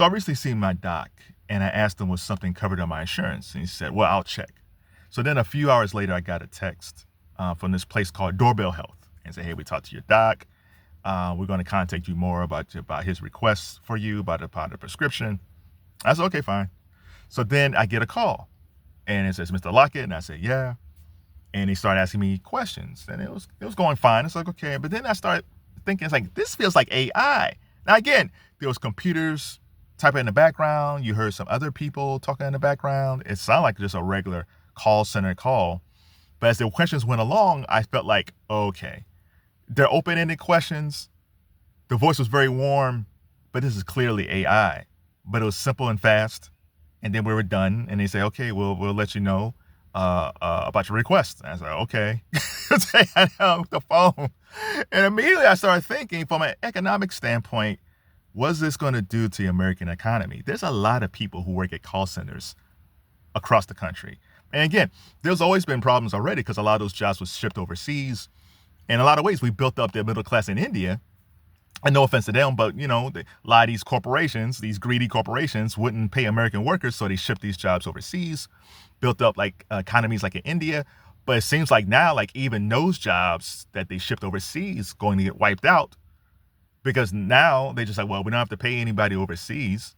So I recently seen my doc and I asked him was something covered on my insurance. And he said, well, I'll check. So then a few hours later, I got a text from this place called Doorbell Health and said, hey, we talked to your doc. We're going to contact you more about his requests for you, about the prescription. I said, okay, fine. So then I get a call and it says, Mr. Lockett. And I said, yeah. And he started asking me questions and it was going fine. It's like, okay. But then I started thinking, it's like, this feels like AI. Now, again, there was computers typing in the background. You heard some other people talking in the background. It sounded like just a regular call center call. But as the questions went along, I felt like, okay, they're open-ended questions. The voice was very warm, but this is clearly AI. But it was simple and fast. And then we were done. And they say, okay, we'll let you know about your request. And I was like, okay. I hung up the phone. And immediately I started thinking from an economic standpoint, what's this going to do to the American economy? There's a lot of people who work at call centers across the country. And again, there's always been problems already because a lot of those jobs was shipped overseas. In a lot of ways, we built up the middle class in India. And no offense to them, but, you know, a lot of these corporations, these greedy corporations wouldn't pay American workers. So they shipped these jobs overseas, built up like economies like in India. But it seems like now, like even those jobs that they shipped overseas going to get wiped out because now they just like, well, we don't have to pay anybody overseas.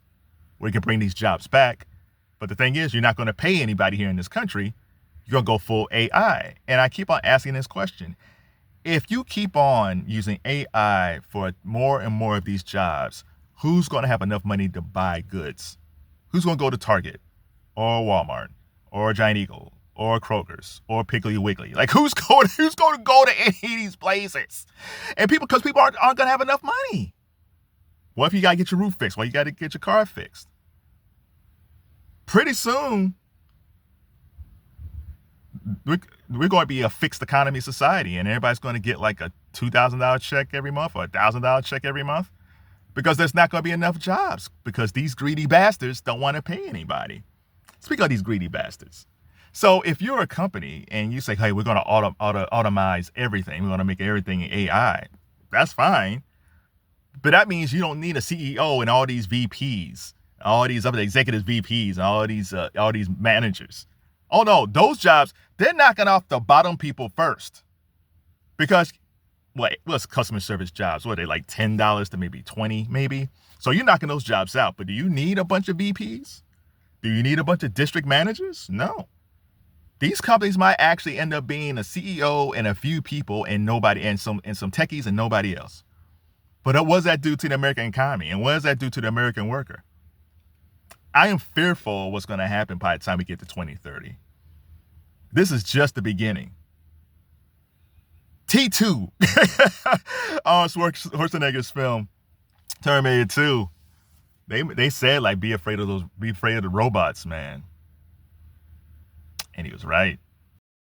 We can bring these jobs back. But the thing is, you're not going to pay anybody here in this country. You're going to go full AI. And I keep on asking this question. If you keep on using AI for more and more of these jobs, who's going to have enough money to buy goods? Who's going to go to Target or Walmart or Giant Eagle or Kroger's or Piggly Wiggly? Like who's going to go to any of these places? And because people aren't going to have enough money. What if you got to get your roof fixed? Well, you got to get your car fixed. Pretty soon, we're going to be a fixed economy society and everybody's going to get like a $2,000 check every month or a $1,000 check every month because there's not going to be enough jobs because these greedy bastards don't want to pay anybody. Speak of these greedy bastards. So if you're a company and you say, hey, we're going to automize everything, we're going to make everything AI, that's fine. But that means you don't need a CEO and all these VPs, all these other executive VPs, and all these managers. Oh no, those jobs, they're knocking off the bottom people first. Because what's customer service jobs? What are they, like $10 to maybe $20 maybe? So you're knocking those jobs out. But do you need a bunch of VPs? Do you need a bunch of district managers? No. These companies might actually end up being a CEO and a few people and nobody and some techies and nobody else. But what does that do to the American economy? And what does that do to the American worker? I am fearful of what's going to happen by the time we get to 2030. This is just the beginning. T2, Arnold Schwarzenegger's film, Terminator 2. They said like be afraid of the robots, man. And he was right.